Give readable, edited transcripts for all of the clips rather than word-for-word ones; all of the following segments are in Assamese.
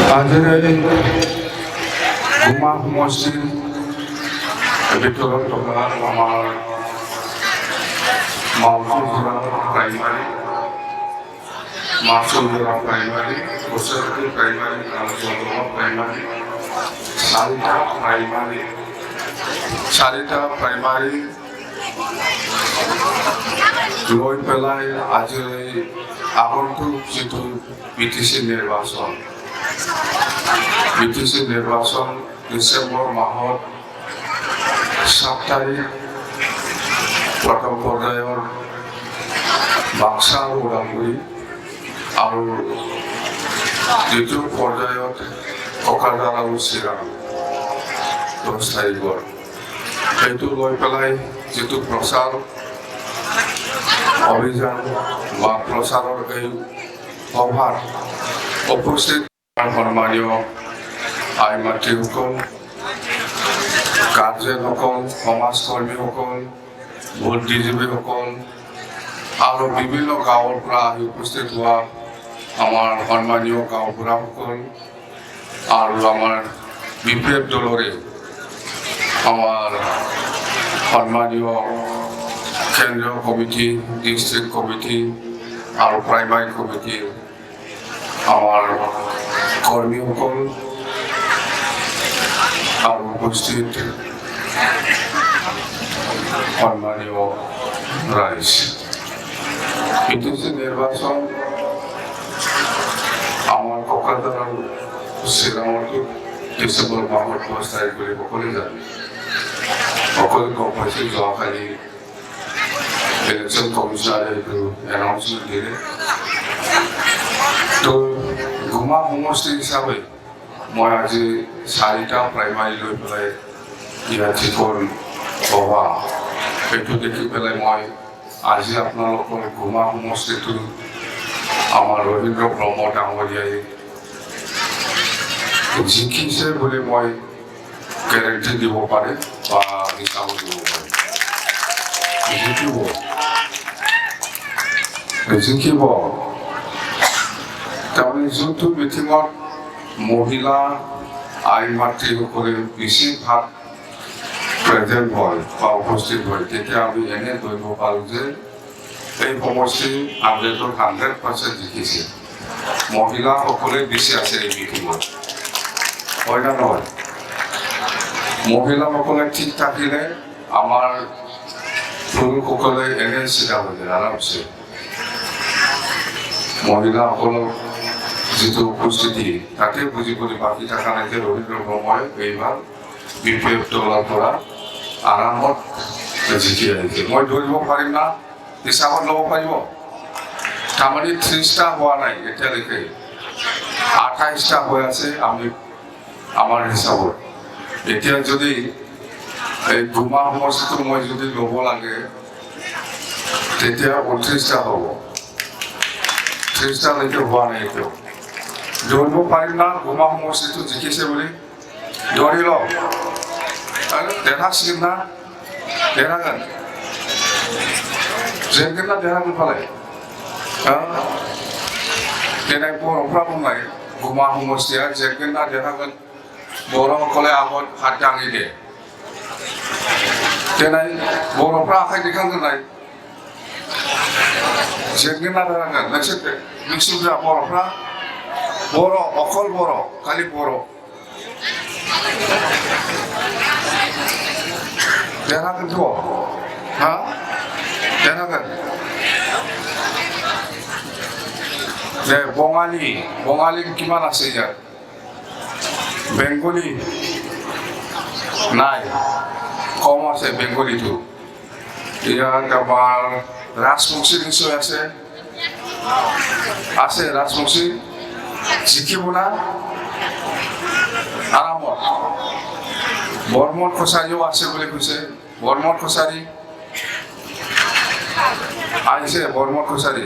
Ajere Guma Constituency ভিতৰত থকা আমাৰ মাউচুজৰা প্ৰাইমাৰী মাছুজৰা প্ৰাইমাৰী কুৰ্শাকাতি প্ৰাইমাৰী আৰু বদোলাণ্ড প্ৰাইমাৰী চাৰিটা প্ৰাইমাৰী লৈ পেলাই আজি আগন্তুক যিটো BTC নিৰ্বাচন ডিচেম্বৰ মাহত 7 তাৰিখ প্ৰথম পৰ্যায়ৰ বাক্সা আৰু ওদালগুৰি আৰু দ্বিতীয় পৰ্যায়ত কোকৰাঝাৰ আৰু চিৰাং 10 তাৰিখৰ সেইটো লৈ পেলাই যিটো প্ৰচাৰ অভিযান বা প্ৰচাৰৰ এই সভাত উপস্থিত সন্মানীয় আই মাতৃসকল গাৰ্জেনসকল সমাজকৰ্মীসকল বুদ্ধিজীৱীসকল আৰু বিভিন্ন গাঁৱৰ পৰা আহি উপস্থিত হোৱা আমাৰ সন্মানীয় গাঁওবুঢ়াসকল আৰু আমাৰ BPF দলৰে আমাৰ সন্মানীয় কেন্দ্ৰীয় কমিটি ডিষ্ট্ৰিক্ট কমিটি আৰু প্ৰাইমাৰী কমিটিৰ আমাৰ কৰ্মীসকল আৰু উপস্থিত সন্মানীয় ৰাইজ BTC নিৰ্বাচন আমাৰ কোকৰাঝাৰ আৰু চিৰাঙতো ডিচেম্বৰ মাহত 10 তাৰিখ বুলি সকলোৱে জানে সকলোৱে গম পাইছে যোৱাকালি ইলেকশ্যন কমিছনাৰে এইটো এনাউন্সমেণ্ট দিলে তো গুমা সমষ্টি হিচাপে মই আজি 4টা প্ৰাইমাৰী লৈ পেলাই ইয়াত যিখন সভা সেইটো দেখি পেলাই মই আজি আপোনালোকৰ গুমা সমষ্টিটো আমাৰ ৰবীন্দ্ৰ ব্ৰহ্ম ডাঙৰীয়াই জিকিছে বুলি মই গেৰেণ্টি দিব পাৰে বা হিচাপ দিব পাৰে জিকিব তাৰমানে যোনটো মিটিঙত মহিলা আই মাতৃসকলে বেছিভাগ প্ৰেজেণ্ট হয় বা উপস্থিত হয় তেতিয়া আমি এনে ধৰিব পাৰোঁ যে এই সমষ্টি 100% জিকিছে মহিলাসকলে বেছি আছে এই মিটিঙত হয় না নহয় মহিলাসকলে ঠিক থাকিলে আমাৰ পুৰুষসকলে এনে চিধা হৈ যায় আৰামছে মহিলাসকলৰ যিটো উপস্থিতি তাতে বুজিবলৈ বাকী থকা নাই যে ৰবীন্দ্ৰ ব্ৰহ্মই এইবাৰ BPF দলৰ পৰা আৰামত জিকি আহিছে মই ধৰিব পাৰিম না হিচাপত ল'ব পাৰিব তাৰমানে 30টা হোৱা নাই এতিয়ালৈকে 28টা হৈ আছে আমি আমাৰ হিচাপত এতিয়া যদি এই গুমা সমষ্টিটো মই যদি ল'ব লাগে তেতিয়া 29টা হ'ব 30টালৈকে হোৱা নাই এতিয়াও ধৰিব পাৰিম না গুমা সমষ্টিটো জিকিছে বুলি ধৰি লওক দেখাছিল না দেখাগান যেনকে না দেখাগান ফালে তেনে বৰফৰা নাই গুমা সমষ্টিয়া যেনকে না দেখাগান বড়সকলে আগত হাত দাঙি দিয়ে তেনে বৰফৰা আখাই দেখাগান নাই যেনকে না দেখাগান নিশ্চিত বৰফৰা বড় অকল বড় খালি বড় দেখাগান তো হ্যাঁ দেখাগান যে বঙালী কিমান আছে ইয়াত বেংগলী নাই কম আছে বেংগলীটো ইয়াত আমাৰ ৰাজবংশী নিশ্চয় আছে ৰাজবংশী জিকিব না আৰামত বৰ্মন কছাৰীও আছে বুলি কৈছে বৰ্মন কছাৰী আহিছে বৰ্মন কছাৰী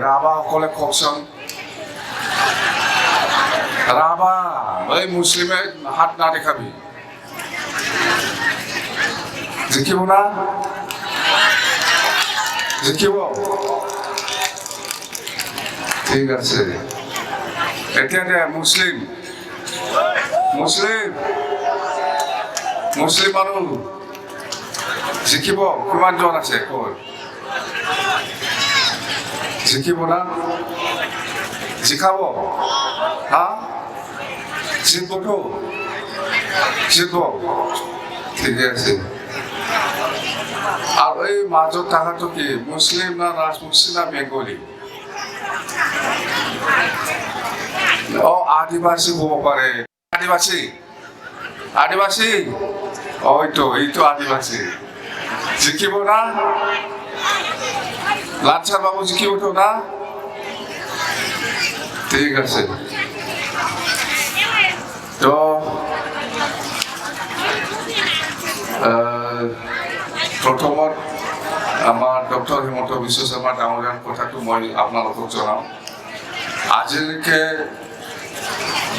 ৰাভাসকলে কওকচোন ৰাভা এই মুছলিমে হাত না দেখাবি জিকিব না জিকিব ঠিক আছে এতিয়া মুছলিম মানুহ জিকিব কিমানজন আছে কৈ জিকিব না জিকাব হা জিতবতো জিতব ঠিকে আছে আৰু এই মাজত থকাটো কি মুছলিম না ৰাজবংশী না বেংগলী আদিবাসী হব পাৰে আদিবাসী এইটো আদিবাসী জিকিব না লাঞ্চাৰ বাবু জিকিবতো না ঠিক আছে তো প্ৰথমত আমাৰ ডক্টৰ হিমন্ত বিশ্ব শৰ্মা ডাঙৰীয়াৰ কথাটো মই আপোনালোকক জনাম আজিলৈকে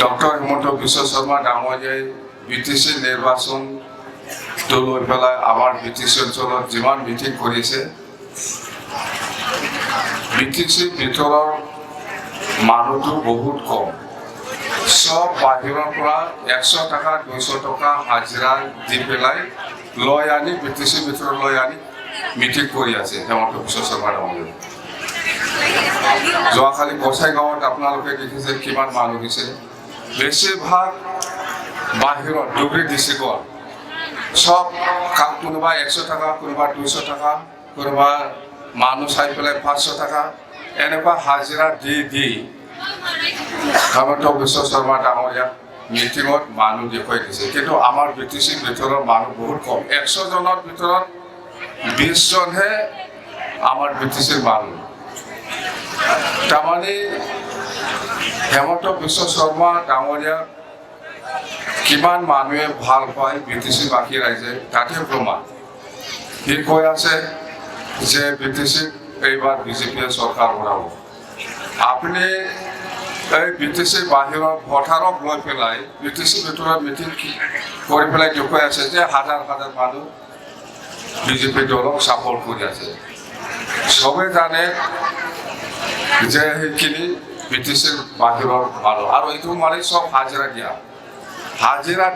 ডক্টৰ হিমন্ত বিশ্ব শৰ্মা ডাঙৰীয়াই BTC নিৰ্বাচনটো লৈ পেলাই আমাৰ BTC অঞ্চলত যিমান মিটিং কৰিছে BTC ভিতৰৰ মানুহটো বহুত কম সব বাহিৰৰ পৰা 100 টকা 200 টকা হাজিৰা দি পেলাই লৈ আনি BTC ভিতৰত লৈ আনি মিটিং কৰি আছে হিমন্ত বিশ্ব শৰ্মা ডাঙৰীয়াই যোৱাকালি গোসাইগাঁৱত আপোনালোকে দেখিছে কিমান মানুহ হৈছে বেছিভাগ বাহিৰত ডুবৰি ডিষ্ট্ৰিক্টত সব কোনোবা 100 টকা কোনোবা 200 টকা কোনোবা মানুহ চাই পেলাই 500 টকা এনেকুৱা হাজিৰা দি হিমন্ত বিশ্ব শৰ্মা ডাঙৰীয়া মিটিঙত মানুহ দেখুৱাই দিছে কিন্তু আমাৰ BTC ভিতৰৰ মানুহ বহুত কম 100 জনৰ ভিতৰত 20 জনহে আমাৰ BTCৰ মানুহ তাৰমানে হিমন্ত বিশ্ব শৰ্মা ডাঙৰীয়া কিমান মানুহে ভাল পায় BTC বাকী ৰাইজে তাতে প্ৰমাণ সি কৈ আছে যে BTC এইবাৰ বিজেপিয়ে চৰকাৰ বনাব আপুনি এই BTC বাহিৰৰ ভোটাৰক লৈ পেলাই BTC ভিতৰত মিটিং কৰি পেলাই দেখুৱাই আছে যে হাজাৰ হাজাৰ মানুহ বিজেপি দলক সাপোৰ্ট কৰি আছে সবে জানে যে সেইখিনি BTCৰ বাহিৰৰ মানুহ আৰু এইটো মানে সব হাজিৰা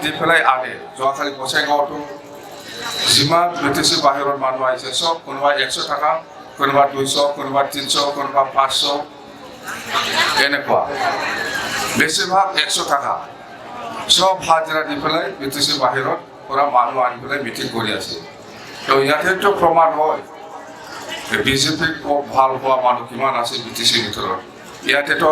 দি পেলাই আনে যোৱাকালি গোসাইগাঁৱতো যিমান BTC বাহিৰৰ মানুহ আহিছে সব কোনোবা 100 টকা কোনোবা 200 কোনোবা 300 কোনোবা 500 এনেকুৱা বেছিভাগ 100 টাকা সব হাজিৰা দি পেলাই BTC বাহিৰত পৰা মানুহ আনি পেলাই মিটিং কৰি আছে তো ইয়াতেতো প্ৰমাণ হয় বিজেপিক ভাল পোৱা মানুহ কিমান আছে BTC ভিতৰত ইয়াতেতো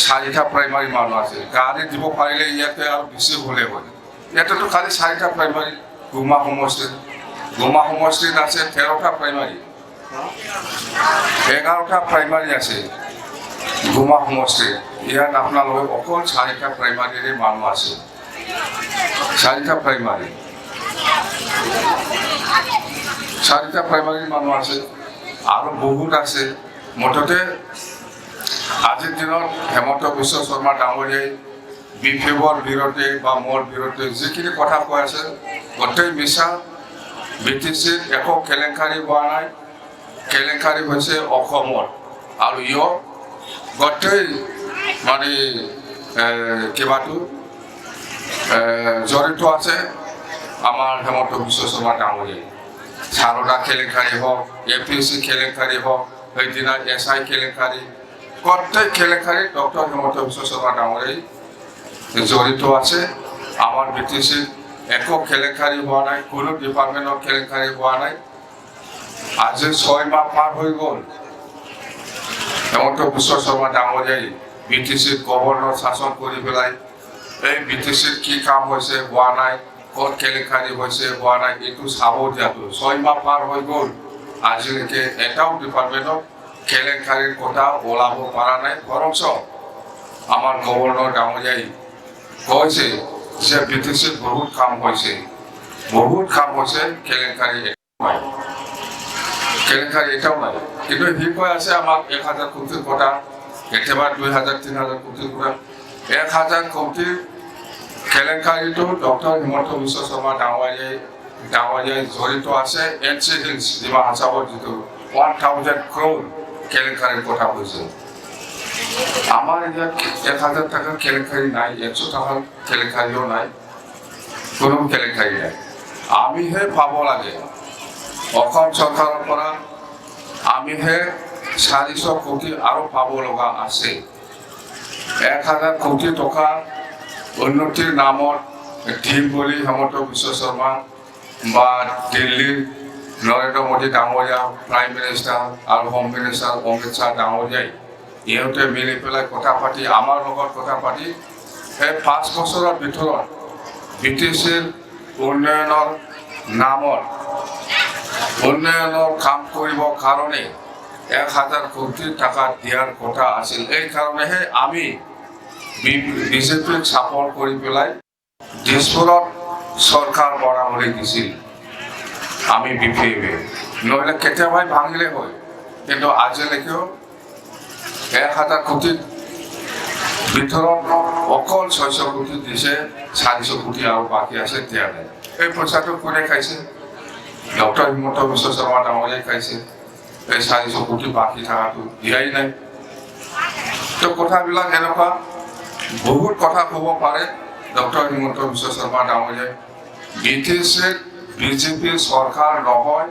4টা প্ৰাইমাৰী মানুহ আছে গাড়ী দিব পাৰিলে ইয়াতে আৰু বেছি হ'লে হয় ইয়াতেতো খালি 4টা প্ৰাইমাৰী গুমা সমষ্টিত আছে 13টা প্ৰাইমাৰী 11টা প্ৰাইমাৰী আছে গুমা সমষ্টিত ইয়াত আপোনালোকে অকল 4টা প্ৰাইমাৰীৰে মানুহ আছে 4টা প্ৰাইমাৰী মানুহ আছে আৰু বহুত আছে মুঠতে আজিৰ দিনত হিমন্ত বিশ্ব শৰ্মা ডাঙৰীয়াই BPFৰ বিৰুদ্ধে বা মোৰ বিৰুদ্ধে যিখিনি কথা কৈ আছে গোটেই মিছা BTCৰ একো কেলেংকাৰী হোৱা নাই কেলেংকাৰী হৈছে অসমত আৰু গোটেই মানে কিবাটো জড়িত আছে আমাৰ হিমন্ত বিশ্ব শৰ্মা ডাঙৰীয়াই সাৰদা কেলেংকাৰী হওক APC কেলেংকাৰী হওক সেইদিনা SI কেলেংকাৰী গোটেই কেলেংকাৰী ডক্টৰ হিমন্ত বিশ্ব শৰ্মা ডাঙৰীয়াই জড়িত আছে আমাৰ BTCৰ একো কেলেংকাৰী হোৱা নাই কোনো ডিপাৰ্টমেণ্টৰ কেলেংকাৰী হোৱা নাই আজি 6 মাহ পাৰ হৈ গ'ল হিমন্ত বিশ্ব শৰ্মা ডাঙৰীয়াই BTCৰ গভৰ্ণৰ শাসন কৰি পেলাই এই BTCৰ কি কাম হৈছে হোৱা নাই ক'ত কেলেংকাৰী হৈছে হোৱা নাই এইটো চাব দিয়াটো 6 মাহ পাৰ হৈ গ'ল আজিলৈকে এটাও ডিপাৰ্টমেণ্টত কেলেংকাৰীৰ কথা ওলাব পৰা নাই বৰঞ্চ আমাৰ গভৰ্ণৰ ডাঙৰীয়াই কৈছে যে BTCৰ বহুত কাম হৈছে কেলেংকাৰী এটাও নাই কিন্তু সি কৈ আছে আমাক 1000 কোটিৰ কথা কেতিয়াবা 2000 3000 কোটিৰ কথা 1000 কোটিৰ কেলেংকাৰীটো ডক্টৰ হিমন্ত বিশ্ব শৰ্মা ডাঙৰীয়াই জড়িত আছে NC হিলছ ডিমা হাছাৱত যিটো 1000 crore কেলেংকাৰীৰ কথা কৈছে আমাৰ ইয়াত 1000 টাকাৰ কেলেঙ্কাৰি নাই, 100 টাকাৰ কেলেঙ্কাৰিও নাই, কোনো কেলেঙ্কাৰি নাই। আমিহে পাব লাগে অসম চৰকাৰৰ পৰা, আমিহে 400 কোটি আৰু পাব লগা আছে। 1000 কোটি টকা উন্নতিৰ নামত দিম বুলি হেমন্ত বিশ্ব শৰ্মা বা দিল্লীৰ নৰেন্দ্ৰ মোদী ডাঙৰীয়া প্ৰাইম মিনিষ্টাৰ আৰু হোম মিনিষ্টাৰ অমিত শ্বাহ ডাঙৰীয়াই ইহঁতে মিলি পেলাই কথা পাতি আমাৰ লগত কথা পাতি সেই 5 বছৰৰ ভিতৰত BTCৰ উন্নয়নৰ নামত উন্নয়নৰ কাম কৰিবৰ কাৰণে 1000 কোটি টাকা দিয়াৰ কথা আছিল। এই কাৰণেহে আমি বিজেপিক চাপৰ্ট কৰি পেলাই দিছপুৰত চৰকাৰ বঢ়াবলৈ দিছিল আমি BPF, নহ'লে কেতিয়াবাই ভাঙিলে হয়। কিন্তু আজিলৈকেও 1000 কোটিৰ ভিতৰত অকল 600 কোটি দিছে, 400 কোটি আৰু বাকী আছে দিয়া নাই। এই পইচাটো কোনে খাইছে? ডক্টৰ হিমন্ত বিশ্ব শৰ্মা ডাঙৰীয়াই খাইছে। এই 400 কোটি বাকী থকাটো দিয়াই নাই। তো কথাবিলাক এনেকুৱা বহুত কথা ক'ব পাৰে ডক্টৰ হিমন্ত বিশ্ব শৰ্মা ডাঙৰীয়াই। BTCৰ বিজেপিৰ চৰকাৰ নহয়,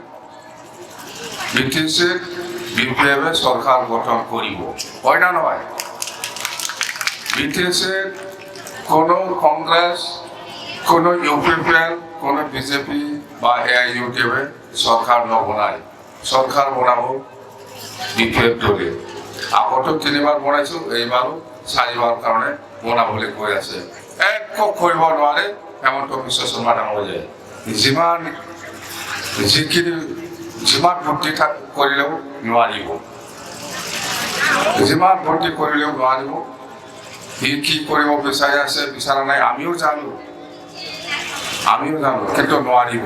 BTCৰ BPF চৰকাৰ গঠন কৰিব, হয় না নহয়? BTCৰ কোনো কংগ্ৰেছ, কোনো UPPL, কোনো বিজেপি বা AIUDF চৰকাৰ নবনায়। চৰকাৰ বনাব BPF দলে। আগতো 3বাৰ বনাইছোঁ, এইবাৰো 4বাৰ কাৰণে বনাবলৈ কৈ আছে। একো কৰিব নোৱাৰে হেমন্ত বিশ্ব শৰ্মা ডাঙৰীয়াই। যিমান ভৰ্তি কৰিলেও নোৱাৰিব, যিমান ভৰ্তি কৰিলেও নোৱাৰিব। সি কি কৰিব বিচাৰি আছে বিচৰা নাই আমিও জানো, কিন্তু নোৱাৰিব।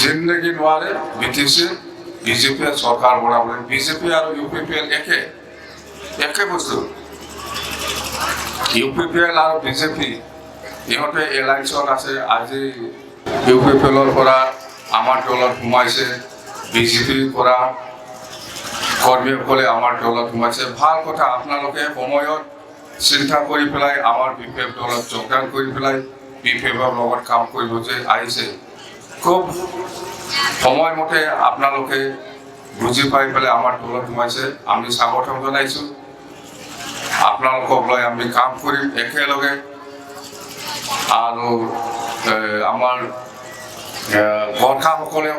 জিন্দগী নোৱাৰে BTC-BJP চৰকাৰ বনাবলৈ। BJP আৰু UPPL একে বস্তু। UPPL আৰু BJP ইহঁতে এলায়েন্সত আছে। আজি UPPLৰ পৰা আমাৰ দলত সোমাইছে, BJPৰ পৰা কৰ্মীসকলে আমাৰ দলত সোমাইছে। ভাল কথা, আপোনালোকে সময়ত চিন্তা কৰি পেলাই আমাৰ BPF দলত যোগদান কৰি পেলাই BPFৰ লগত কাম কৰিব যে আহিছে। খুব সময়মতে আপোনালোকে বুজি পাই পেলাই আমাৰ দলত সোমাইছে, আমি স্বাগতম জনাইছোঁ। আপোনালোকক লৈ আমি কাম কৰিম একেলগে। আৰু আমাৰ গৰ্খাসকলেও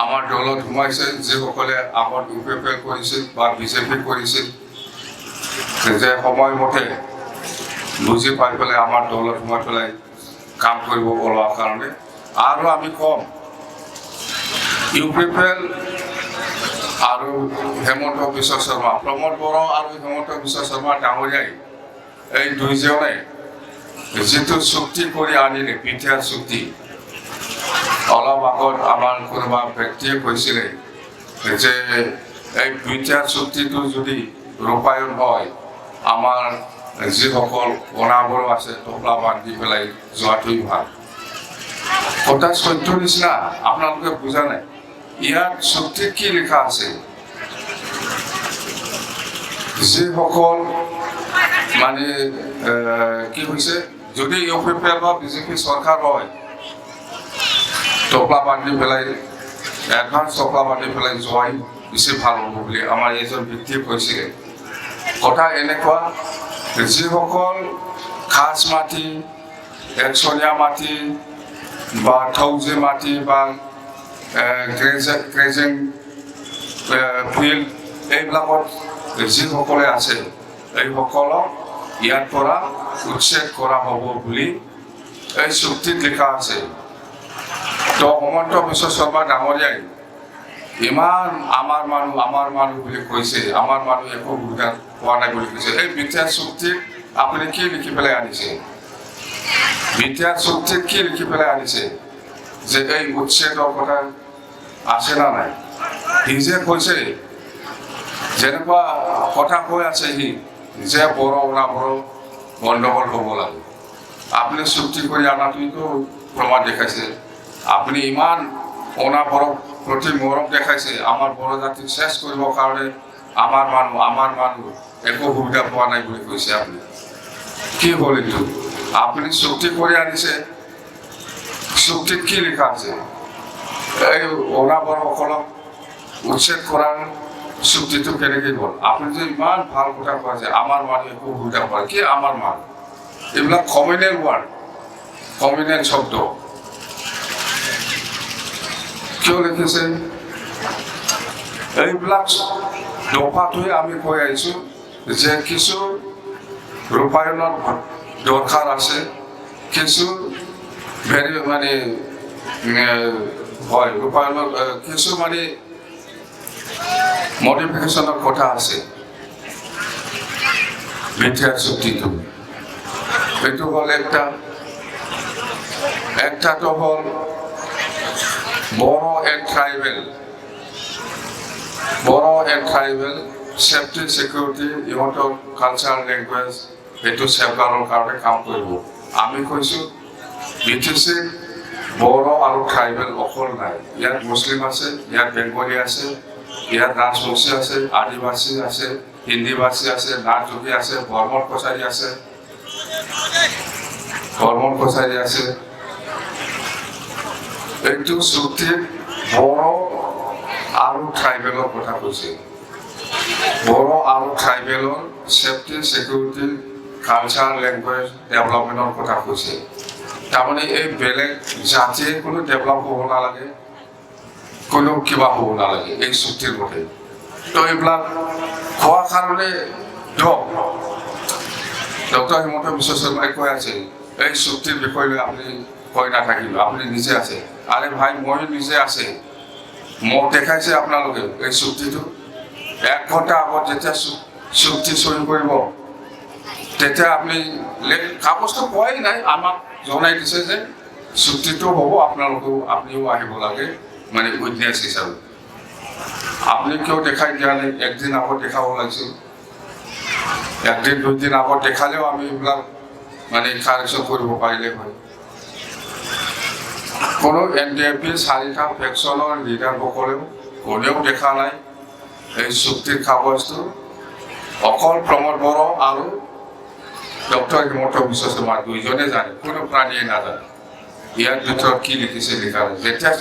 আমাৰ দলত সোমাইছে, যিসকলে আগত UPPL কৰিছিল বা BJP কৰিছিল, যে সময়মতে বুজি পাই পেলাই আমাৰ দলত সোমাই পেলাই কাম কৰিব ওলোৱাৰ কাৰণে। আৰু আমি কম UPPL আৰু হেমন্ত বিশ্ব শৰ্মা, প্ৰমোদ বড়ো আৰু হেমন্ত বিশ্ব শৰ্মা ডাঙৰীয়াই এই দুইজনে যিটো চুক্তি কৰি আনিলে, পিঠিয়াৰ চুক্তি, অলপ আগত আমাৰ কোনোবা ব্যক্তিয়ে কৈছিলে যে এই পিঠিয়াৰ চুক্তিটো যদি ৰূপায়ণ হয়, আমাৰ যিসকল অনাবৰো আছে টপলা বান্ধি পেলাই যোৱাটোৱেই ভাল। কথা সত্য নিচিনা, আপোনালোকে বুজা নাই। ইয়াত চুক্তিত কি লিখা আছে? যিসকল মানে কি হৈছে, যদি UPPL বা BJP চৰকাৰ হয়, টপলা বান্ধি পেলাই এডভান্স টপলা বান্ধি পেলাই যোৱাই বেছি ভাল হ'ব বুলি আমাৰ এজন ব্যক্তিয়ে কৈছিলে। কথা এনেকুৱা, যিসকল খাচ মাটি, একচনীয়া মাটি বা থৌজি মাটি বা গ্ৰেজিং ফিল্ড এইবিলাকত যিসকলে আছে, এইসকলক ইয়াৰ পৰা উচ্ছেদ কৰা হ'ব বুলি এই চুক্তিত লিখা আছে। তো হেমন্ত বিশ্ব শৰ্মা ডাঙৰীয়াই ইমান আমাৰ মানুহ বুলি কৈছে, আমাৰ মানুহ একো সুবিধা পোৱা নাই বুলি কৈছে। এই বিটিআৰ চুক্তিত আপুনি কি লিখি পেলাই আনিছে? বিটিআৰ চুক্তিত কি লিখি পেলাই আনিছে? যে এই উচ্ছেদৰ কথা আছে না নাই? সি যে কৈছে, যেনেকুৱা কথা কৈ আছে সি, যে বড়ো অনাবড়ো গণ্ডগোল হ'ব লাগে, আপুনি চুক্তি কৰি আনাটোতো প্ৰমাণ দেখাইছে। আপুনি ইমান অনাবড়োৰ প্ৰতি মৰম দেখাইছে, আমাৰ বড়ো জাতিক শেষ কৰিবৰ কাৰণে আমাৰ মানুহ একো সুবিধা পোৱা নাই বুলি কৈছে আপুনি কি হ'ল এইটো আপুনি চুক্তি কৰি আনিছে চুক্তিত কি লিখা আছে এই অনাবৰসকলক উচ্ছেদ কৰাৰ চুক্তিটো কেনেকৈ হ'ল আপুনি যে ইমান ভাল কথা কৈছে আমাৰ মানুহ একো সুবিধা পোৱা কি আমাৰ মানুহ এইবিলাক কমিউনেল ৱাৰ্ড কমিউনেল শব্দ কিয় লিখিছে এইবিলাক দফাটোৱে আমি কৈ আহিছোঁ যে কিছু ৰূপায়ণৰ দৰকাৰ আছে কিছু মানে হয় ৰূপায়ণৰ কিছু মানে মডিফিকেশ্যনৰ কথা আছে BPF চুক্তিটো এইটো হ'ল একটাটো হ'ল Bodo and tribal safety security ইহঁতৰ কালচাৰ লেংগুৱেজ এইটো সেফগাৰ্ডৰ কাৰণে কাম কৰিব আমি কৈছোঁ BTC বড়ো আৰু ট্ৰাইবেল অকল নাই ইয়াত মুছলিম আছে ইয়াত বেংগলী আছে ইয়াত ৰাজবংশী আছে আদিবাসী আছে হিন্দীভাষী আছে নাথযোগী আছে বৰ্মন কছাৰী আছে এইটো চুক্তিত বড়ো আৰু ট্ৰাইবেলৰ কথা কৈছে বড়ো আৰু ট্ৰাইবেলৰ সেফটি সিকিউৰিটি কালচাৰ লেংগুৱেজ ডেভেলপমেণ্টৰ কথা কৈছে তাৰমানে এই বেলেগ জাতিয়ে কোনো ডেভেলপ হ'ব নালাগে কোনো কিবা হ'ব নালাগে এই চুক্তিৰ মতে তো এইবিলাক খোৱাৰ কাৰণে ডক্টৰ হিমন্ত বিশ্ব শৰ্মাই কৈ আছে এই চুক্তিৰ বিষয় লৈ আপুনি কৈ নাথাকিব আপুনি নিজে আছে আৰে ভাই মই নিজে আছে মোক দেখাইছে আপোনালোকে এই চুক্তিটো 1 ঘণ্টা আগত যেতিয়া চুক্তি সই কৰিব তেতিয়া আপুনি কাগজটো পোৱাই নাই আমাক জনাই দিছে যে চুক্তিটো হ'ব আপনিও আহিব লাগে মানে উইটনেছ হিচাপে আপনি কিয় দেখাই দিয়া নাই একদিন আগত দেখাব লাগিছিল একদিন 2 দিন আগত দেখালেও আমি এইবিলাক মানে কাৰেকশ্যন কৰিব পাৰিলে হয় কোনো NDFB 4টা ফেকশ্যনৰ লিডাৰসকলেও কোনেও দেখা নাই এই চুক্তিৰ কাগজটো অকল প্ৰমোদ বড়ো আৰু ডক্টৰ হিমন্ত বিশ্ব শৰ্মা দুইজনে জানে কোনো প্ৰাণীয়ে নাজানে ইয়াৰ ভিতৰত কি লিখিছে লিখা যেতিয়া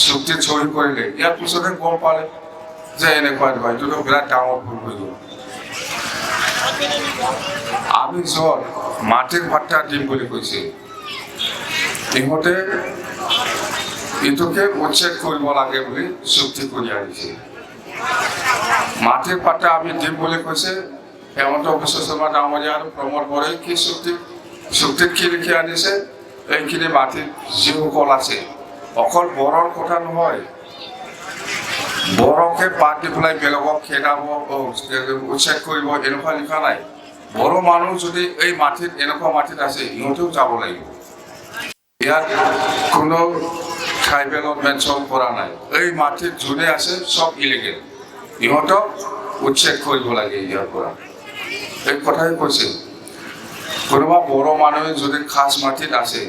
চুক্তিত সই কৰিলে ইয়াৰ পিছতে গম পালে যে এনেকুৱা নহয় এইটোতো বিৰাট ডাঙৰ ভুল হৈ গ'ল আমি য'ত মাটিৰ ভাত্তা দিম বুলি কৈছে ইহঁতে এইটোকে উচ্ছেদ কৰিব লাগে বুলি চুক্তি কৰি আনিছে মাটিৰ ভাত্তা আমি দিম বুলি কৈছে হেমন্ত বিশ্ব শৰ্মা ডাঙৰীয়া আৰু প্ৰমোদ বড়োই কি চুক্তিত কি লিখি আনিছে এইখিনি মাটিত যিসকল আছে অকল বড়োৰ কথা নহয় বড়োকে বাদ দি পেলাই বেলেগক খেদাব উচ্ছেদ কৰিব এনেকুৱা লিখা নাই বড়ো মানুহ যদি এই মাটিত এনেকুৱা মাটিত আছে ইহঁতেও যাব লাগিব ইয়াত কোনো ট্ৰাইবেলত মেনশ্যন কৰা নাই এই মাটিত যোনে আছে চব ইলিগেল ইহঁতক উচ্ছেদ কৰিব লাগে ইয়াৰ পৰা এই কথাই কৈছে কোনোবা বড়ো মানুহে যদি খাস মাটিত আছে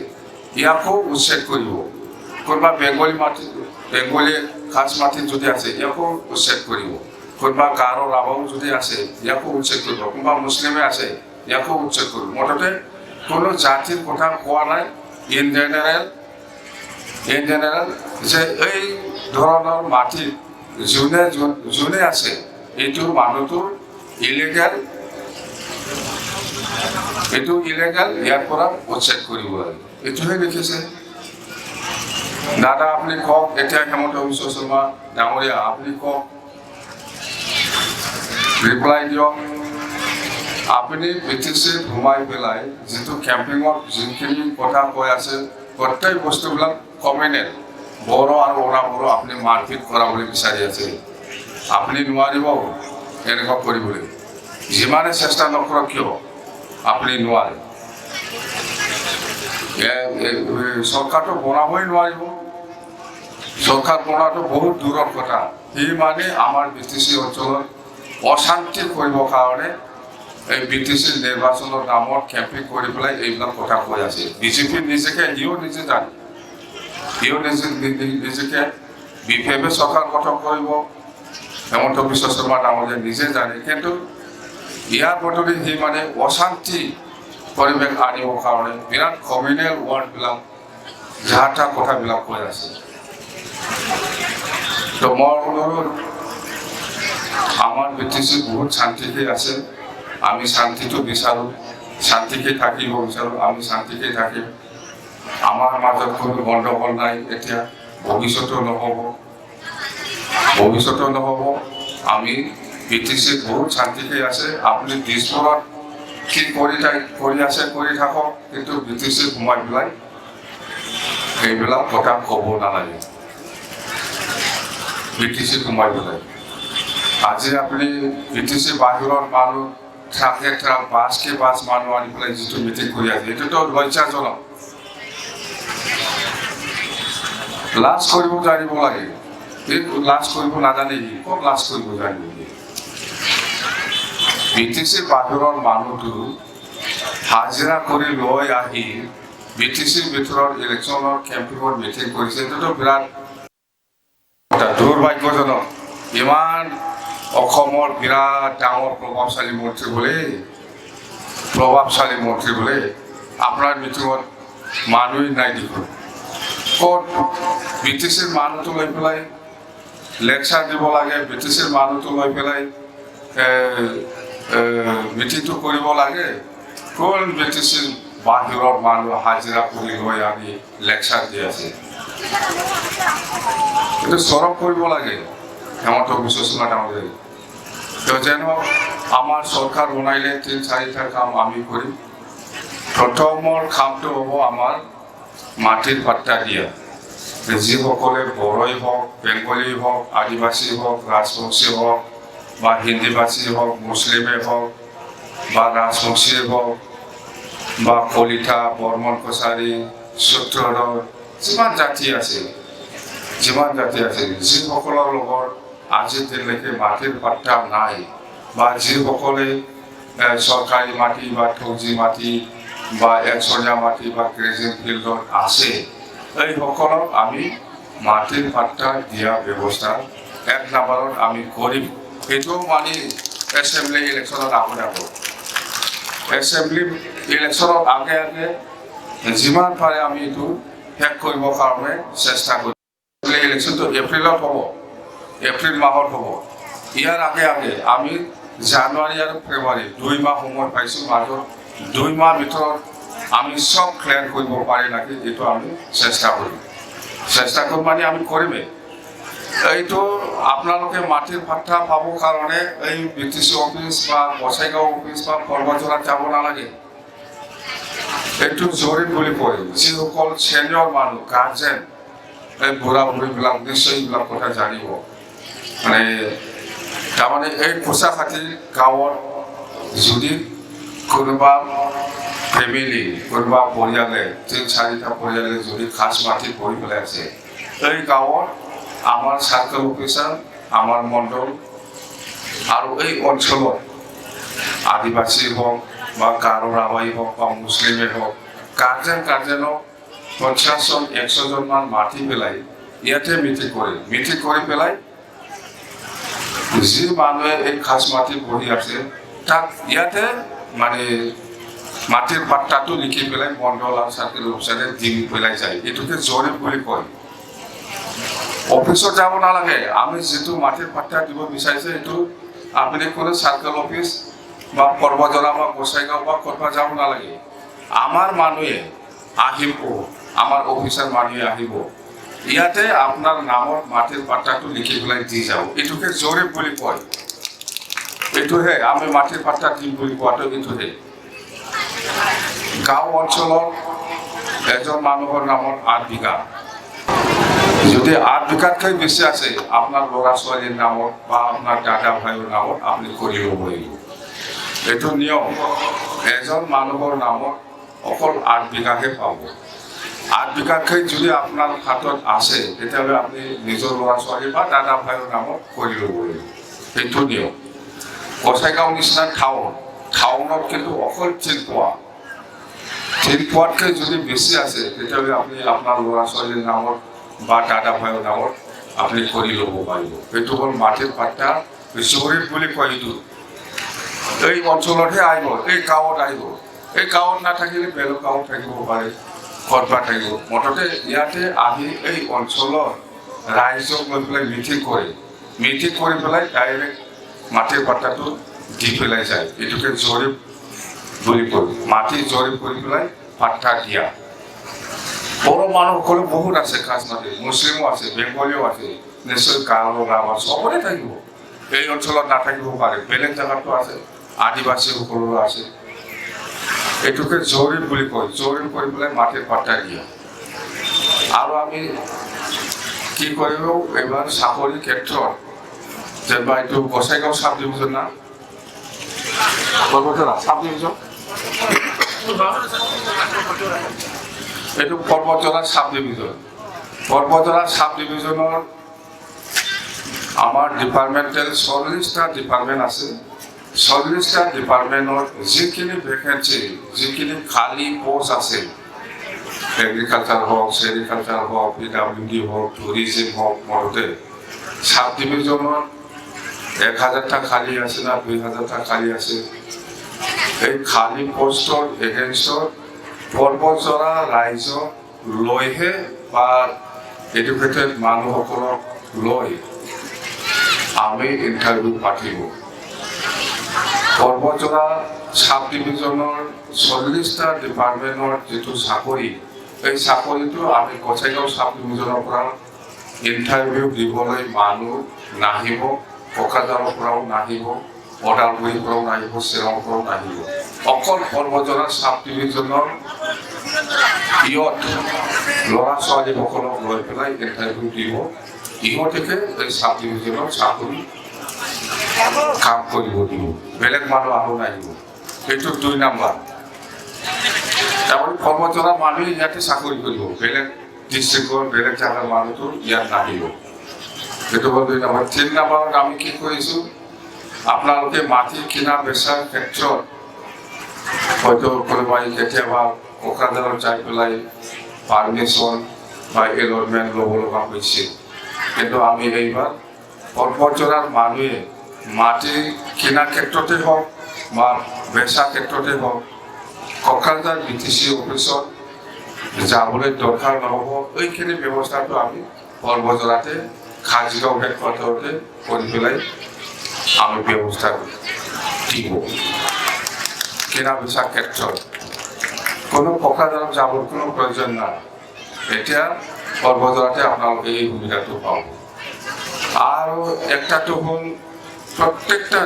ইয়াকো উচ্ছেদ কৰিব কোনোবা বেংগলী খাস মাটিত যদি আছে ইয়াকো উচ্ছেদ কৰিব কোনোবা গাৰো ৰাভাও যদি আছে ইয়াকো উচ্ছেদ কৰিব কোনোবা মুছলিমে আছে ইয়াকো উচ্ছেদ কৰিব মুঠতে কোনো জাতিৰ কথা কোৱা নাই ইন জেনেৰেল যে এই ধৰণৰ মাটিত যোনে আছে এইটো মানুহটো ইলিগেল ইয়াৰ পৰা উচ্ছেদ কৰিব লাগে এইটোহে লিখিছে দাদা আপুনি কওক এতিয়া হেমন্ত বিশ্ব শৰ্মা ডাঙৰীয়া আপুনি কওক ৰিপ্লাই দিয়ক আপুনি BTCত সোমাই পেলাই যিটো কেম্পিঙত যিখিনি কথা কৈ আছে প্ৰত্যেক বস্তুবিলাক কমিউনেল বড়ো আৰু অনাবড়ো আপুনি মাৰপিট কৰাবলৈ বিচাৰি আছে আপুনি নোৱাৰিব এনেকুৱা কৰিবলৈ যিমানে চেষ্টা নকৰক কিয় আপুনি নোৱাৰে চৰকাৰটো বনাবই নোৱাৰিব চৰকাৰ বনাটো বহুত দূৰৰ কথা সি মানে আমাৰ BTC অঞ্চলত অশান্তি কৰিবৰ কাৰণে এই BTC নিৰ্বাচনৰ নামত কেম্পিং কৰি পেলাই এইবিলাক কথা কৈ আছে বিজেপি নিজকে নিজে জানে নিজকে BPF চৰকাৰ গঠন কৰিব হেমন্ত বিশ্ব শৰ্মা ডাঙৰীয়া নিজে জানে কিন্তু ইয়াৰ বদলি সি মানে অশান্তি পৰিৱেশ আনিবৰ কাৰণে বিৰাট কমিউনেল ৱাৰ্ডবিলাক যাহা তাহ কথাবিলাক কৈ আছে। তো মই অনুৰোধ, আমাৰ BTC বহুত শান্তিকে আছে, আমি শান্তিটো বিচাৰোঁ, শান্তিকে থাকিব বিচাৰোঁ, আমি শান্তিকে থাকিম। আমাৰ মাজত কোনো গণ্ডগোল নাই, এতিয়া ভৱিষ্যতেও নহ'ব। আমি BTC বহুত শান্তিকে আছে। আপুনি দিছপুৰত কি কৰি আছে কৰি থাকক, কিন্তু BTC সোমাই পেলাই সেইবিলাক কথা ক'ব নালাগে। BTC সোমাই পেলাই আজি আপুনি BTC বাহিৰৰ মানুহ বাছ মানুহ আনি পেলাই যিটো মিটিং কৰি আছে, এইটোতো লজ্জাজনক। লাজ কৰিব জানিব লাগে। লাজ কৰিব নাজানে সি ক'ত লাজ কৰিব জানিব। BTC বাহিৰৰ মানুহটো হাজিৰা কৰি লৈ আহি BTC ভিতৰত ইলেকশ্যনৰ কেম্পিঙত মিটিং কৰিছে, এইটোতো বিৰাট দুৰ্ভাগ্যজনক। ইমান অসমৰ বিৰাট ডাঙৰ প্ৰভাৱশালী মন্ত্ৰী বোলে আপোনাৰ মিটিঙত মানুহেই নাই দেখোন। ক'ত BTCৰ মানুহটো লৈ পেলাই লেকচাৰ দিব লাগে, BTCৰ মানুহটো লৈ পেলাই মিটিংটো কৰিব লাগে। কোন BTCৰ বাহিৰৰ মানুহ হাজিৰা কৰি লৈ আনি লেকচাৰ দি আছে। এইটো চৰম কৰিব লাগে, সিহঁতক বিশ্বচনা ডাঙৰ। যেন আমাৰ চৰকাৰ বনাইলে 3-4টা কাম আমি কৰিম। প্ৰথমৰ কামটো হ'ব আমাৰ মাটিৰ পাট্টা দিয়া। যিসকলে বড়োই হওক, বেংগলী হওক, আদিবাসী হওক, ৰাজবংশী হওক বা হিন্দীভাষী হওক, মুছলিমে হওক বা ৰাজবংশীয়ে হওক বা কলিতা, বৰ্মন কছাৰী, সূত্ৰধৰ, যিমান জাতি আছে, যিসকলৰ লগত আজিৰ দিনলৈকে মাটিৰ পাট্টা নাই বা যিসকলে চৰকাৰী মাটি বা ফৌজি মাটি বা একচনীয়া মাটি বা গ্ৰেজিং ফিল্ডত আছে, এইসকলক আমি মাটিৰ পাট্টা দিয়া ব্যৱস্থা 1 নম্বৰত আমি কৰিম। এইটো মানে এছেম্বলি ইলেকশ্যনত আগত এছেম্বলি ইলেকশ্যনৰ আগে যিমান পাৰে আমি এইটো শেষ কৰিবৰ কাৰণে চেষ্টা কৰিম। ইলেকশ্যনটো এপ্ৰিলত হ'ব, এপ্ৰিল মাহত হ'ব। ইয়াৰ আগে আমি জানুৱাৰী আৰু ফেব্ৰুৱাৰী 2 মাহ সময় পাইছোঁ। মাজত 2 মাহ ভিতৰত আমি চব ক্লিয়াৰ কৰিব পাৰি নেকি, এইটো আমি চেষ্টা কৰিম মানে আমি কৰিমেই। এইটো আপোনালোকে মাটিৰ পাট্টা পাবৰ কাৰণে এই BTC অফিচ বা গোসাইগাঁও অফিচ বা কৰ্মচাৰীত যাব নালাগে। এইটো জৰুৰী বুলি কয়। যিসকল ছিনিয়ৰ মানুহ গাৰ্জেন, এই বুঢ়া বুঢ়ীবিলাক নিশ্চয় এইবিলাক কথা জানিব। তাৰমানে এই কুৰ্চাখাতি গাঁৱত যদি কোনোবা ফেমিলি, কোনোবা পৰিয়ালে 3-4টা পৰিয়ালে যদি খাচ মাটি পৰি পেলাই আছে, এই গাঁৱত আমাৰ চাৰ্কেল অফিচাৰ, আমাৰ মণ্ডল আৰু এই অঞ্চলত আদিবাসী হওক বা গাৰো ৰাভাই হওক বা মুছলিমে হওক, গাৰ্জেনক 50-100জন মান মাতি পেলাই ইয়াতে মিটিং কৰি পেলাই যি মানুহে এই খাচ মাটি বহি আছে তাক ইয়াতে মানে মাটিৰ পাট্টাটো লিখি পেলাই মণ্ডল আৰু চাৰ্কেল অফিচাৰে দি পেলাই যায়। এইটোকে জৰীপ বুলি কয়। অফিচত যাব নালাগে। আমি যিটো মাটিৰ পাট্টা দিব বিচাৰিছে এইটো আপুনি কোনো চাৰ্কেল অফিচ বা কৰ্মজৰা বা গোসাইগাঁও বা ক'ৰবাত যাব নালাগে। আমাৰ মানুহে আহিব, আমাৰ অফিচাৰ মানুহে আহিব, ইয়াতে আপোনাৰ নামৰ মাটিৰ পাট্টাটো লিখি পেলাই দি যাব। এইটোকে জৰীপ বুলি কয়। এইটোহে আমি মাটিৰ পাট্টা দিম বুলি কোৱাটো এইটোহে। গাঁও অঞ্চলত এজন মানুহৰ নামত 8 বিঘা, যদি 8 বিঘাতকৈ বেছি আছে আপোনাৰ ল'ৰা ছোৱালীৰ নামত বা আপোনাৰ দাদা ভাইৰ নামত আপুনি কৰি ল'ব লাগিব। এইটো নিয়ম। এজন মানুহৰ নামত অকল 8 বিঘাহে পাব। 8 বিঘাতকৈ যদি আপোনাৰ হাতত আছে তেতিয়াহ'লে আপুনি নিজৰ ল'ৰা ছোৱালী বা দাদা ভাইৰ নামত কৰি ল'ব লাগিব। সেইটো নিয়ম। গোসাইগাঁও নিচিনা টাউনত কিন্তু অকল 3 পোৱাতকৈ যদি বেছি আছে তেতিয়াহ'লে আপুনি আপোনাৰ ল'ৰা ছোৱালীৰ নামত বা দাদা ভাইৰ নামত আপুনি কৰি ল'ব পাৰিব। সেইটো হ'ল মাটিৰ পাট্টা জৰীপ বুলি কয়। এইটো এই অঞ্চলতহে আহিব, এই গাঁৱত আহিব। এই গাঁৱত নাথাকিলে বেলেগ গাঁৱত থাকিব পাৰে, ক'ৰবাত থাকিব। মুঠতে ইয়াতে আহি এই অঞ্চলৰ ৰাইজক লৈ পেলাই মিটিং কৰে। মিটিং কৰি পেলাই ডাইৰেক্ট মাটিৰ পাট্টাটো দি পেলাই যায়। এইটোকে জৰীপ বুলি কয়। মাটি জৰীপ কৰি পেলাই পাট্টা দিয়া। বড়ো মানুহসকলে বহুত আছে, খাচ মাটি মুছলিমো আছে, বেংগলীও আছে, নিশ্চয় গাঁৱৰ গাঁৱৰ চবতে থাকিব। এই অঞ্চলত নাথাকিব পাৰে, বেলেগ জেগাতো আছে, আদিবাসীসকলৰো আছে। এইটোকে জৰীপ বুলি কয়। জৰীপ কৰি পেলাই মাটিৰ পাট্টা দিয়া। আৰু আমি কি কৰিব এইবাৰ চাকৰিৰ ক্ষেত্ৰত, যেনিবা এইটো গোসাইগাঁও চাব ডিভিজন না চাব ডিভিজন, এইটো পৰ্বতজৰা চাব ডিভিজন। পৰ্বতজৰা চাব ডিভিজনৰ আমাৰ ডিপাৰ্টমেণ্টেল 40টা ডিপাৰ্টমেণ্ট আছে। 40টা ডিপাৰ্টমেণ্টৰ যিখিনি ভেকেঞ্চি, যিখিনি খালী পোষ্ট আছে, এগ্ৰিকালচাৰ হওক, চেৰিকালচাৰ হওক, PWD হওক, টুৰিজিম হওক, মুঠতে চাব ডিভিজনৰ 1000টা খালী আছে না 2000টা খালী আছে। এই খালী পোষ্টৰ এগেইনষ্টত পৰ্বতজৰা ৰাইজক লৈহে বা এডুকেটেড মানুহসকলক লৈ আমি ইণ্টাৰভিউ পাতিব। পৰ্বতজৰা চাব ডিভিজনৰ 40টা ডিপাৰ্টমেণ্টৰ যিটো চাকৰি, এই চাকৰিটো আমি গোসাইগাঁও চাব ডিভিজনৰ পৰা ইণ্টাৰভিউ দিবলৈ মানুহ নাহিব। কোকৰাঝাৰৰ পৰাও নাহিব, ওদালগুৰিৰ পৰাও নাহিব, চিৰাঙৰ পৰাও নাহিব। অকল পৰ্বতজৰা চাব ডিভিজনৰ ইয়ত ল'ৰা ছোৱালীসকলক লৈ পেলাই ইণ্টাৰভিউ দিব। ইহঁতকে এই চাব ডিভিজনৰ চাকৰি কাম কৰিব দিব, বেলেগ মানুহ আৰু নাহিব। সেইটো 2 নম্বৰ। তাৰমানে পৰ্বতজৰা মানুহে ইয়াতে চাকৰি কৰিব, বেলেগ ডিষ্ট্ৰিক্টৰ বেলেগ জেগাৰ মানুহটো ইয়াত নাহিব। সেইটো হ'ল 2 নম্বৰ। 3 নম্বৰত আমি কি কৰিছোঁ, আপোনালোকে মাটি কিনা বেচাৰ ক্ষেত্ৰত হয়তো কোনোবাই কেতিয়াবা কোকৰাঝাৰত যাই পেলাই পাৰ্মিশ্যন বা এলটমেণ্ট ল'ব লগা হৈছিল। কিন্তু আমি এইবাৰ পৰ্বতজৰাৰ মানুহে মাটি কিনাৰ ক্ষেত্ৰতে হওক বা বেচাৰ ক্ষেত্ৰতে হওক কোকৰাঝাৰ BTC অফিচত যাবলৈ দৰকাৰ নহ'ব। এইখিনি ব্যৱস্থাটো আমি পৰ্বতজৰাতে খাজিগাঁও হেডকোৱাৰ্টাৰতে কৰি পেলাই আমি ব্যৱস্থা দিব। কিনা বেচাৰ ক্ষেত্ৰত কোনো কোকৰাঝাৰত যাবৰ কোনো প্ৰয়োজন নাই। এতিয়া পৰ্বতজৰাতে আপোনালোকে এই সুবিধাটো পাব। আৰু একটাটো হ'ল প্ৰত্যেকটা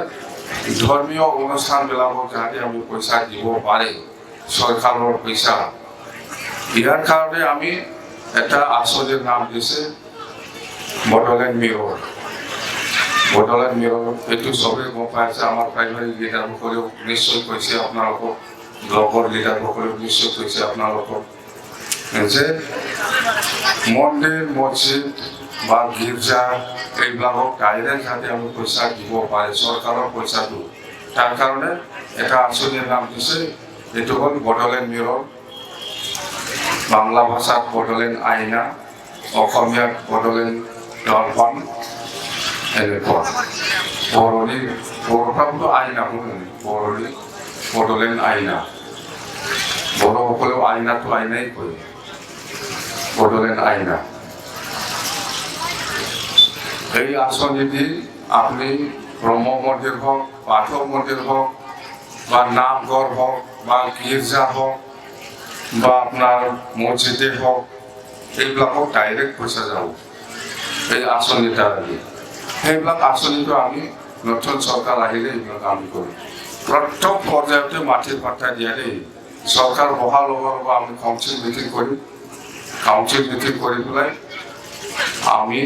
ধৰ্মীয় অনুষ্ঠানবিলাকক যাতে আমি পইচা দিব পাৰে, চৰকাৰৰ পইচা, ইয়াৰ কাৰণে আমি এটা আঁচনিৰ নাম দিছে বডোলেণ্ড মিৰৰ। বডোলেণ্ড মিৰৰ এইটো চবেই গম পাইছে, আমাৰ প্ৰাইমাৰী লিডাৰসকলেও নিশ্চয় কৈছে, আপোনালোকক ব্লকৰ লিডাৰসকলেও নিশ্চয় কৈছে আপোনালোকক, যে মন্দিৰ মছজিদ বা গীৰ্জা এইবিলাকক ডাইৰেক্ট যাতে আমি পইচা দিব পাৰে, চৰকাৰৰ পইচাটো, তাৰ কাৰণে এটা আঁচনিৰ নাম দিছে। এইটো হ'ল বডোলেণ্ড মিৰৰ। বাংলা ভাষাত বডোলেণ্ড আইনা, অসমীয়াত বডোলেণ্ড দৰ্পণ, এনেকুৱা। বড়োটাতো আইনা বড়োলি বডোলেণ্ড আইনা। বড়োসকলেও আইনাটো আইনাই কয়, বডোলেণ্ড আইনা। এই আঁচনি দি আপুনি ব্ৰহ্ম মন্দিৰ হওক, বাথৌ মন্দিৰ হওক, বা নামঘৰ হওক, বা গীৰ্জা হওক, বা আপোনাৰ মছজিদে হওক, এইবিলাকক ডাইৰেক্ট পইচা যাব এই আঁচনিৰ দ্বাৰা দি। সেইবিলাক আঁচনিটো আমি নতুন চৰকাৰ আহিলে এইবিলাক আমি কৰিম। প্ৰত্যেক পৰ্যায়তে মাটিৰ পাট্টা দিয়া দেই। চৰকাৰ বহাৰ লগে লগে আমি কাউন্সিল মিটিং কৰিম। কাউন্সিল মিটিং কৰি পেলাই আমি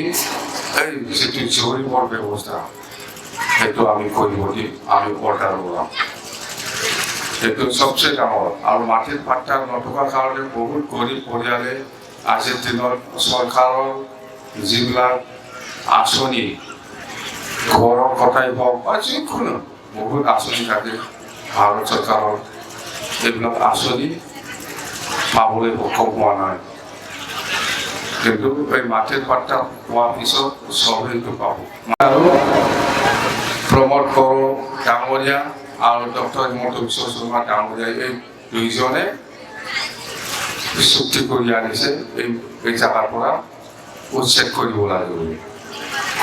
এই যিটো জৰীপৰ ব্যৱস্থা সেইটো আমি কৰিব দিম, আমি অৰ্ডাৰ লগাম। সেইটো চবচে ডাঙৰ। আৰু মাটিৰ পাট্টা নথকাৰ কাৰণে বহুত গৰীব পৰিয়ালে আজিৰ দিনত চৰকাৰৰ যিবিলাক আঁচনি, ঘৰৰ কথাই হওক বা যিকোনো বহুত আঁচনি থাকে ভাৰত চৰকাৰৰ, এইবিলাক আঁচনি পাবলৈ সক্ষম হোৱা নাই। কিন্তু এই মাটিৰ পাট্টা পোৱাৰ পিছত চবেইটো পাব। আৰু প্ৰমোদ কৰোঁ ডাঙৰীয়া আৰু ডক্টৰ হিমন্ত বিশ্ব শৰ্মা ডাঙৰীয়াই এই দুইজনে চুক্তি কৰি আনিছে এই জাগাৰ পৰা উচ্ছেদ কৰিব লাগিব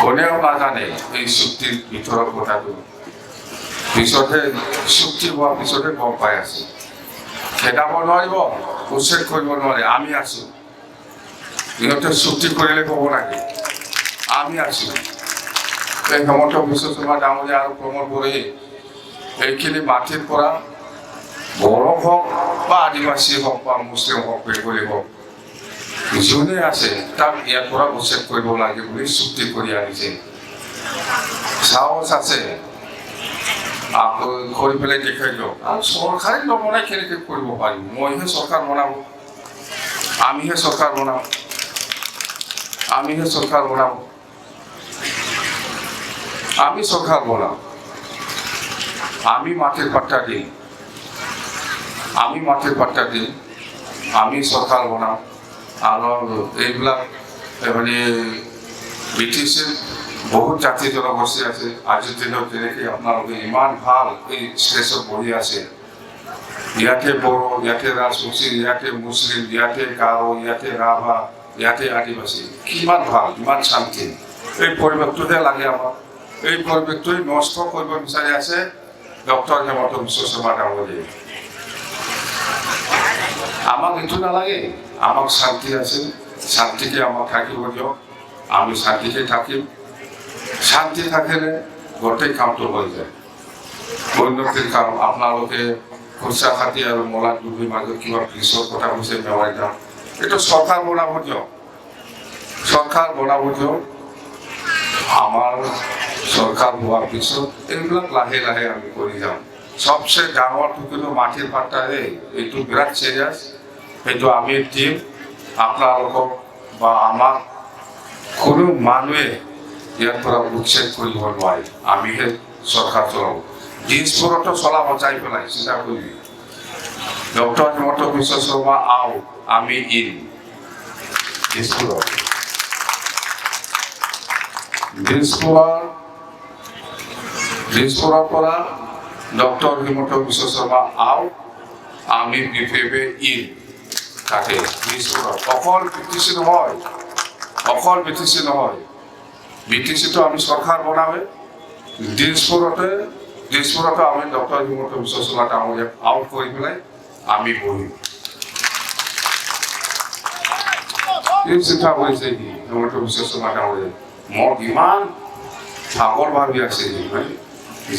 কোনেও নাজানে এই চুক্তিৰ ভিতৰৰ কথাটো পিছতহে চুক্তি হোৱাৰ পিছতহে গম পাই আছে খেদাব নোৱাৰিব উচ্ছেদ কৰিব নোৱাৰে আমি আছো ইহঁতে চুক্তি কৰিলে ক'ব লাগে আমি আছো এই হিমন্ত বিশ্ব শৰ্মা ডাঙৰীয়া আৰু প্ৰমোদ বড়োৱে এইখিনি মাটিৰ পৰা বড়ো হওক বা আদিবাসী হওক বা মুছলিম হওক বেংগলী হওক যোনে আছে তাক ইয়াৰ পৰা উচ্ছেদ কৰিব লাগে বুলি চুক্তি কৰি আনিছে সাহস আছে আকৌ কৰি পেলাই দেখাই দিয়ক আৰু চৰকাৰে নবনাই কেনেকৈ কৰিব পাৰিব মইহে চৰকাৰ বনাব আমিহে চৰকাৰ বনাম আমি চৰকাৰ বনাম আমি মাটিৰ পাট্টা দিম আমি চৰকাৰ বনাম আৰু এইবিলাক মানে ব্ৰিটিছে বহুত জাতি জনগোষ্ঠী আছে আজিৰ দিনত যেনেকৈ আপোনালোকে ইমান ভাল এই ষ্টেজত বহি আছে ইয়াতে বড়ো ইয়াতে ৰাজবংশী ইয়াতে মুছলিম ইয়াতে গাৰো ইয়াতে ৰাভা ইয়াতে আদিবাসী কিমান ভাল ইমান শান্তি এই পৰিৱেশটোহে লাগে আমাক এই পৰিৱেশটোৱে নষ্ট কৰিব বিচাৰি আছে ডক্টৰ হিমন্ত বিশ্ব শৰ্মা ডাঙৰীয়াই আমাক এইটো নালাগে আমাক শান্তি আছে শান্তিকে আমাক থাকিব দিয়ক আমি শান্তিকে থাকিম শান্তি থাকিলে গোটেই কামটো হৈ যায় উন্নতিৰ কাম আপোনালোকে কুৰ্চাখাতি আৰু মোলাডুবিৰ মাজত কিবা ব্ৰিজৰ কথা কৈছে মেৱাই যাম এইটো চৰকাৰ বনাব দিয়ক আমাৰ চৰকাৰ হোৱাৰ পিছত এইবিলাক লাহে লাহে আমি কৰি যাম সবচে ডাঙৰটো কিন্তু মাটিৰ পাট্টাহে এইটো বিৰাট চিৰিয়াছ এইটো আমি দিম আপোনালোকক বা আমাক কোনো মানুহে ইয়াৰ পৰা উচ্ছেদ কৰিব নোৱাৰে আমিহে চৰকাৰ চলাব দিছপুৰতো চলাব যাই পেলাই চিন্তা কৰিবি ডক্টৰ হিমন্ত বিশ্ব শৰ্মা আও আমি ইন দিছপুৰৰ পৰা ডক্টৰ হিমন্ত বিশ্ব শৰ্মা আও আমি BPF ইন থাকে দিছপুৰত অকল BTC নহয় BTCটো আমি চৰকাৰ বনাবে দিছপুৰতো আমি ডক্টৰ হিমন্ত বিশ্ব শৰ্মা ডাঙৰীয়াক আউট কৰি পেলাই আমি বহিম এই চিন্তা কৰিছে কি হিমন্ত বিশ্ব শৰ্মা ডাঙৰীয়াই মোক ইমান ভাগৰ ভাবি আছে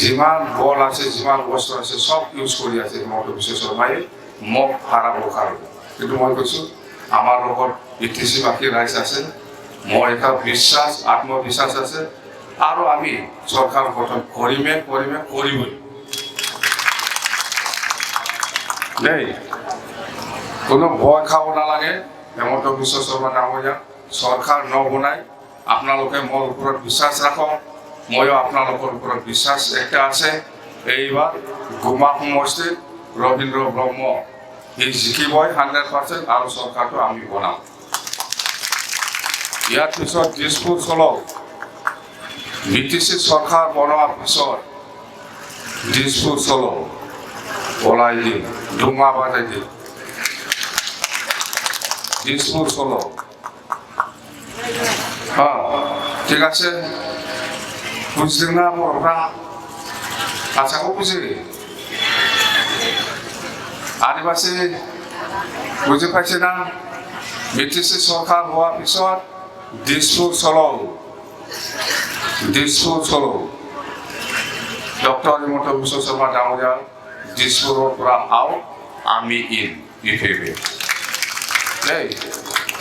যিমান বল আছে যিমান বস্তু আছে সব ইউজ কৰি আছে হিমন্ত বিশ্ব শৰ্মাই মোক হাৰাবৰ কাৰণে কিন্তু মই কৈছোঁ আমাৰ লগত BTC বাকী ৰাইজ আছে মোৰ এটা বিশ্বাস আত্মবিশ্বাস আছে আৰু আমি চৰকাৰ গঠন কৰিবই দেই কোনো ভয় খাব নালাগে হিমন্ত বিশ্ব শৰ্মা ডাঙৰীয়া চৰকাৰ নবনাই আপোনালোকে মোৰ ওপৰত বিশ্বাস ৰাখক ময়ো আপোনালোকৰ ওপৰত বিশ্বাস একটা আছে এইবাৰ গুমা সমষ্টিত ৰবীন্দ্ৰ ব্ৰহ্ম এই জিকিবই 100% আৰু চৰকাৰটো আমি বনাম ইয়াৰ পিছত দিছপুৰ চলক BTC চৰকাৰ বনোৱাৰ পিছত দিছপুৰ চলক ওলাই দিম ডুঙা বাজাই দিম দিছপুৰ চলক ঠিক আছে বুঝলেন না বড়রা আচ্ছা বুঝে আদিবাসী বুঝে পাইছে না BTC সরকার হওয়ার পিছত দিছপুর চলো ডক্টর হিমন্ত বিশ্ব শর্মা ডাঙৰীয়া দিছপুৰৰ পৰা আও আমি ইন BPF দেই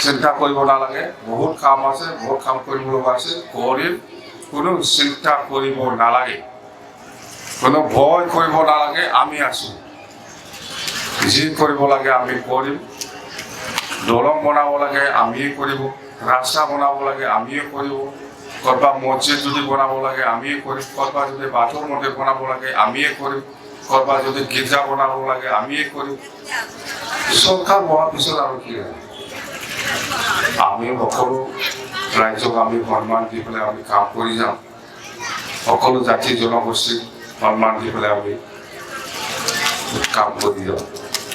চিন্তা কৰিব নালাগে বহুত কাম আছে বহুত কাম কৰিব লগা আছে কৰিম কোনো চিন্তা কৰিব নালাগে কোনো ভয় কৰিব নালাগে আমি আছো যি কৰিব লাগে আমি কৰিম দলং বনাব লাগে আমিয়ে কৰিব ৰাস্তা বনাব লাগে আমিয়ে কৰিব কৰবা মছজিদ যদি বনাব লাগে আমিয়ে কৰিম কৰবা যদি বাথৰুম মন্দিৰ বনাব লাগে আমিয়ে কৰিম কৰবা যদি গীৰ্জা বনাব লাগে আমিয়ে কৰিম চৰকাৰ হোৱাৰ পিছত আৰু কি আমি সকলো ৰাইজক আমি সন্মান দি পেলাই আমি কাম কৰি যাম সকলো জাতি জনগোষ্ঠীক সন্মান দি পেলাই আমি কাম কৰি যাওঁ